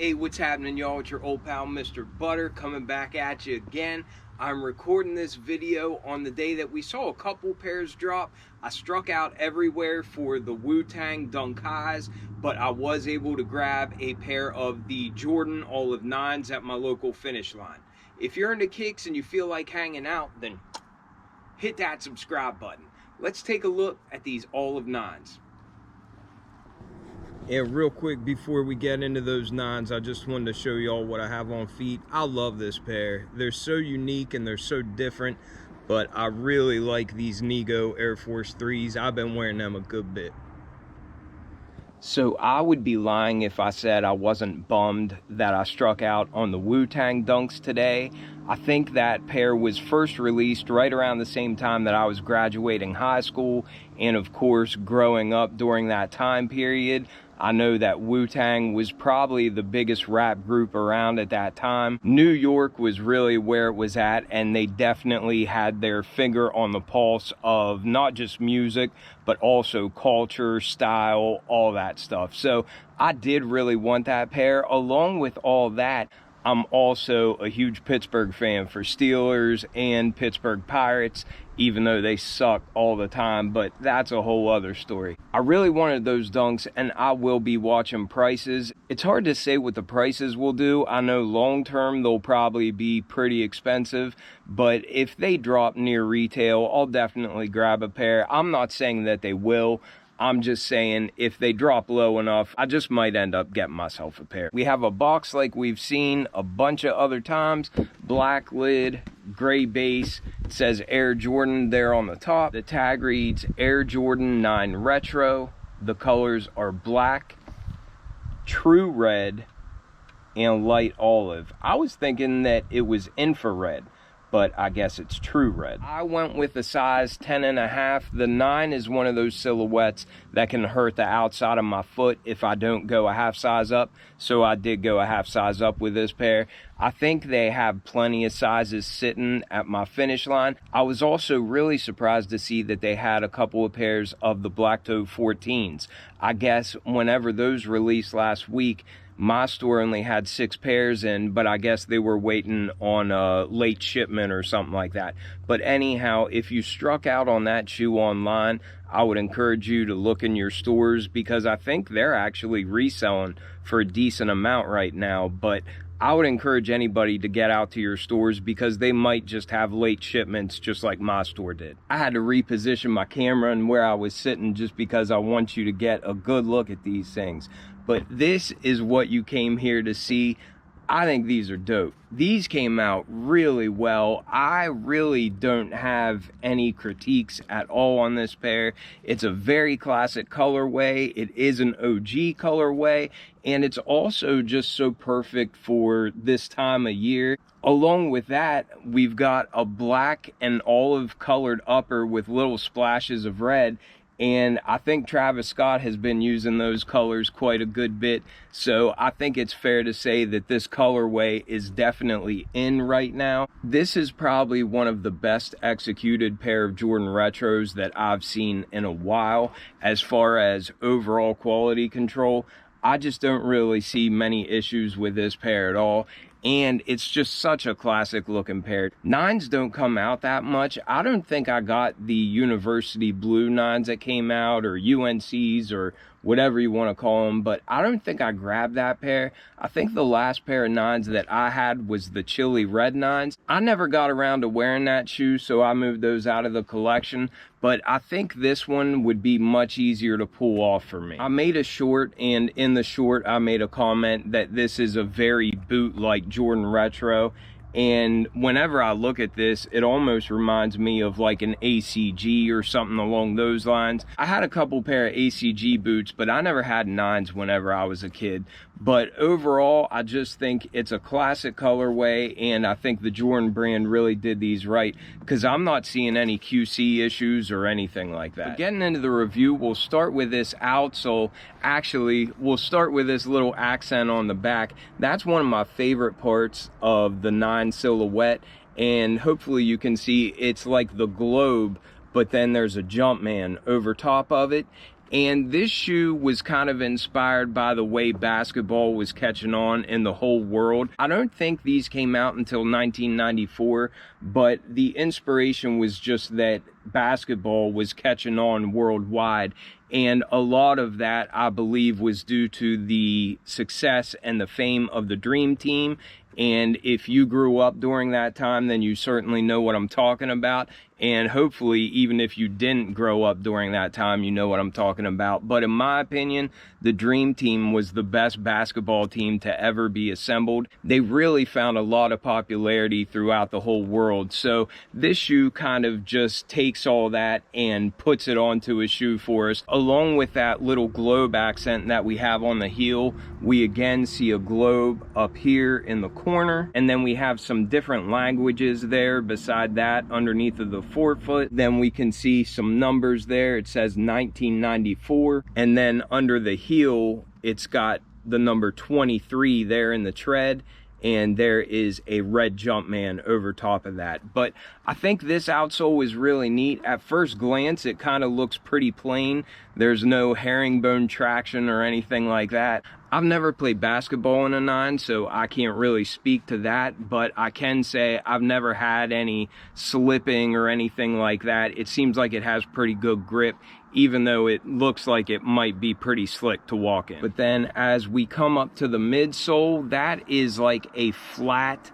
Hey, what's happening, y'all? It's your old pal Mr. Butter coming back at you again. I'm recording this video on the day that we saw a couple pairs drop. I struck out everywhere for the Wu-Tang Dunk Highs, but I was able to grab a pair of the Jordan Olive 9s at my local Finish Line. If you're into kicks and you feel like hanging out, then hit that subscribe button. Let's take a look at these Olive 9s. And real quick, before we get into those 9s, I just wanted to show y'all what I have on feet. I love this pair. They're so unique and they're so different, but I really like these Nego Air Force 3s. I've been wearing them a good bit. So I would be lying if I said I wasn't bummed that I struck out on the Wu-Tang Dunks today. I think that pair was first released right around the same time that I was graduating high school, and of course growing up during that time period. I know that Wu-Tang was probably the biggest rap group around at that time. New York was really where it was at, and they definitely had their finger on the pulse of not just music, but also culture, style, all that stuff. So I did really want that pair. Along with all that, I'm also a huge Pittsburgh fan for Steelers and Pittsburgh Pirates, even though they suck all the time, but that's a whole other story. I really wanted those Dunks, and I will be watching prices. It's hard to say what the prices will do. I know long term they'll probably be pretty expensive, but if they drop near retail, I'll definitely grab a pair. I'm not saying that they will. I'm just saying if they drop low enough, I just might end up getting myself a pair. We have a box like we've seen a bunch of other times. Black lid, gray base. It says Air Jordan there on the top. The tag reads Air Jordan 9 Retro. The colors are black, true red, and light olive. I was thinking that it was infrared, but I guess it's true red. I went with the size 10.5. The 9 is one of those silhouettes that can hurt the outside of my foot if I don't go a half size up, so I did go a half size up with this pair. I think they have plenty of sizes sitting at my Finish Line. I was also really surprised to see that they had a couple of pairs of the Black Toe 14s. I guess whenever those released last week, my store only had 6 pairs in, but I guess they were waiting on a late shipment or something like that. But anyhow, if you struck out on that shoe online, I would encourage you to look in your stores, because I think they're actually reselling for a decent amount right now. But I would encourage anybody to get out to your stores, because they might just have late shipments just like my store did. I had to reposition my camera and where I was sitting just because I want you to get a good look at these things. But this is what you came here to see. I think these are dope. These came out really well. I really don't have any critiques at all on this pair. It's a very classic colorway. It is an OG colorway, and it's also just so perfect for this time of year. Along with that, we've got a black and olive colored upper with little splashes of red. And I think Travis Scott has been using those colors quite a good bit. So I think it's fair to say that this colorway is definitely in right now. This is probably one of the best executed pair of Jordan Retros that I've seen in a while. As far as overall quality control, I just don't really see many issues with this pair at all. And it's just such a classic looking pair. 9s don't come out that much. I don't think I got the University Blue 9s that came out, or UNCs, or whatever you want to call them, but I don't think I grabbed that pair. I think the last pair of 9s that I had was the Chili Red 9s. I never got around to wearing that shoe, so I moved those out of the collection, but I think this one would be much easier to pull off for me. I made a short, and in the short I made a comment that this is a very boot-like Jordan Retro. And whenever I look at this, it almost reminds me of like an ACG or something along those lines. I had a couple pair of ACG boots, but I never had 9s whenever I was a kid. But overall, I just think it's a classic colorway, and I think the Jordan brand really did these right, because I'm not seeing any QC issues or anything like that. But getting into the review, we'll start with this outsole. Actually, we'll start with this little accent on the back. That's one of my favorite parts of the 9 silhouette, and hopefully you can see it's like the globe, but then there's a Jumpman over top of it. And this shoe was kind of inspired by the way basketball was catching on in the whole world. I don't think these came out until 1994, but the inspiration was just that basketball was catching on worldwide. And a lot of that, I believe, was due to the success and the fame of the Dream Team. And if you grew up during that time, then you certainly know what I'm talking about. And hopefully, even if you didn't grow up during that time, you know what I'm talking about. But in my opinion, the Dream Team was the best basketball team to ever be assembled. They really found a lot of popularity throughout the whole world. So this shoe kind of just takes all that and puts it onto a shoe for us. Along with that little globe accent that we have on the heel, we again see a globe up here in the corner. And then we have some different languages there beside that underneath of the forefoot. Then we can see some numbers there. It says 1994. And then under the heel, it's got the number 23 there in the tread. And there is a red Jumpman over top of that. But I think this outsole is really neat. At first glance, it kind of looks pretty plain. There's no herringbone traction or anything like that. I've never played basketball in a 9, so I can't really speak to that, but I can say I've never had any slipping or anything like that. It seems like it has pretty good grip, even though it looks like it might be pretty slick to walk in. But then as we come up to the midsole, that is like a flat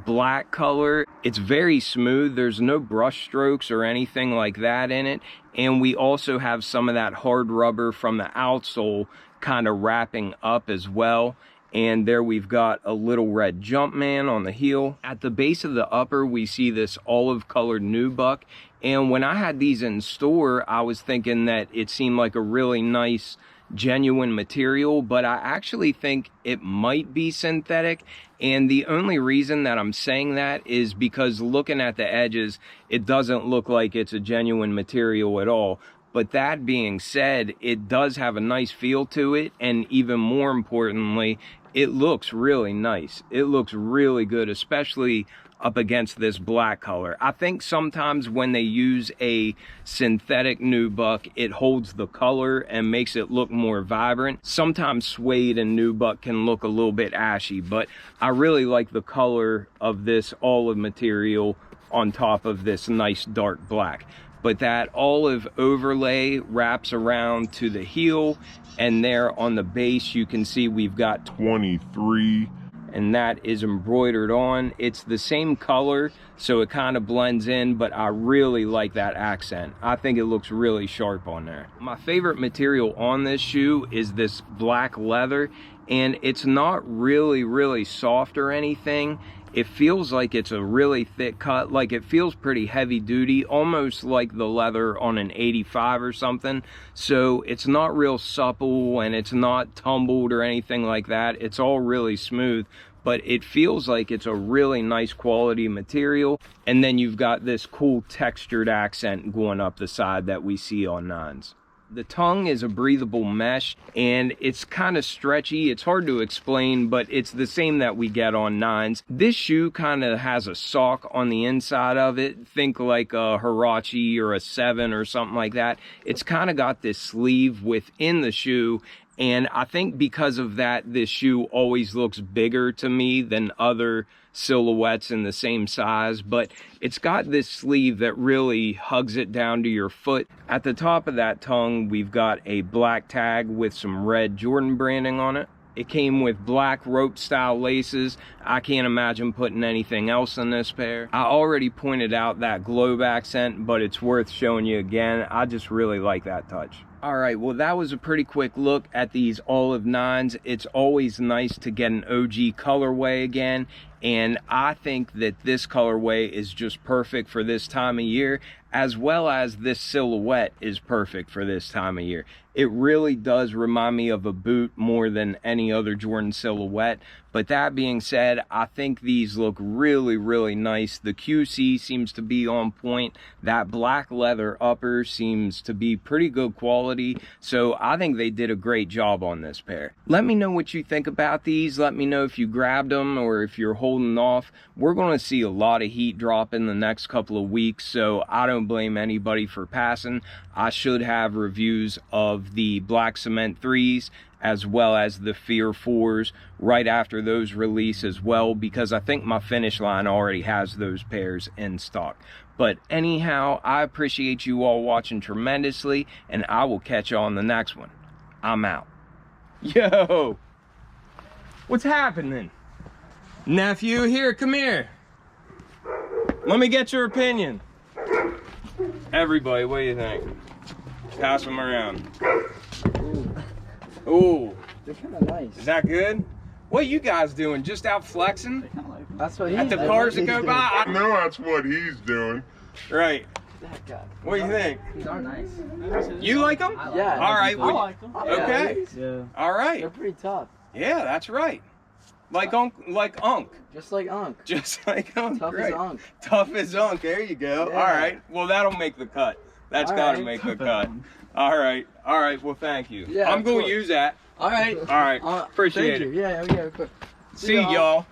black color. It's very smooth. There's no brush strokes or anything like that in it. And we also have some of that hard rubber from the outsole kind of wrapping up as well. And there we've got a little red Jumpman on the heel. At the base of the upper, we see this olive colored nubuck. And when I had these in store, I was thinking that it seemed like a really nice genuine material, but I actually think it might be synthetic. And the only reason that I'm saying that is because looking at the edges, it doesn't look like it's a genuine material at all. But that being said, it does have a nice feel to it, and even more importantly, it looks really nice. It looks really good, especially up against this black color. I think sometimes when they use a synthetic nubuck, it holds the color and makes it look more vibrant. Sometimes suede and nubuck can look a little bit ashy, but I really like the color of this olive material on top of this nice dark black. But that olive overlay wraps around to the heel, and there on the base you can see we've got 23, and that is embroidered on. It's the same color, so it kind of blends in, but I really like that accent. I think it looks really sharp on there. My favorite material on this shoe is this black leather, and it's not really soft or anything. It feels like it's a really thick cut, like it feels pretty heavy duty, almost like the leather on an 85 or something. So it's not real supple and it's not tumbled or anything like that. It's all really smooth, but it feels like it's a really nice quality material. And then you've got this cool textured accent going up the side that we see on 9s. The tongue is a breathable mesh, and it's kind of stretchy. It's hard to explain, but it's the same that we get on 9s. This shoe kind of has a sock on the inside of it. Think like a Huarache or a 7 or something like that. It's kind of got this sleeve within the shoe, and I think because of that, this shoe always looks bigger to me than other silhouettes in the same size. But it's got this sleeve that really hugs it down to your foot. At the top of that tongue, we've got a black tag with some red Jordan branding on it. It came with black rope style laces. I can't imagine putting anything else in this pair. I already pointed out that globe accent, but it's worth showing you again. I just really like that touch. All right, well, that was a pretty quick look at these olive 9s. It's always nice to get an OG colorway again, and I think that this colorway is just perfect for this time of year, as well as this silhouette is perfect for this time of year. It really does remind me of a boot more than any other Jordan silhouette. But that being said, I think these look really nice. The QC seems to be on point. That black leather upper seems to be pretty good quality. So I think they did a great job on this pair. Let me know what you think about these. Let me know if you grabbed them or if you're holding off. We're going to see a lot of heat drop in the next couple of weeks, so I don't blame anybody for passing. I should have reviews of the Black Cement 3s as well as the Fear 4s right after those release as well, because I think my Finish line already has those pairs in stock. But anyhow, I appreciate you all watching tremendously, and I will catch you on the next one. I'm out. Yo, what's happening? Nephew, here, come here. Let me get your opinion. Everybody, what do you think? Pass them around. Ooh. They're kind of nice. Is that good? What are you guys doing? Just out flexing? That's what he's At the cars that go by? I know that's what he's doing. Right. That guy. What do you think? These are nice. You like them? Yeah. All right. I like them. Okay. Yeah. All right. They're pretty tough. Yeah, that's right. Like Unk. Just like Unk. Just like Unk. Tough right. as Unk. Tough as Unk. There you go. Yeah. All right. Well, that'll make the cut. That's got to make the cut. All right. All right. Well, thank you. Yeah, I'm going to use that. All right. All right. Appreciate thank it. you. Yeah, of course. See y'all.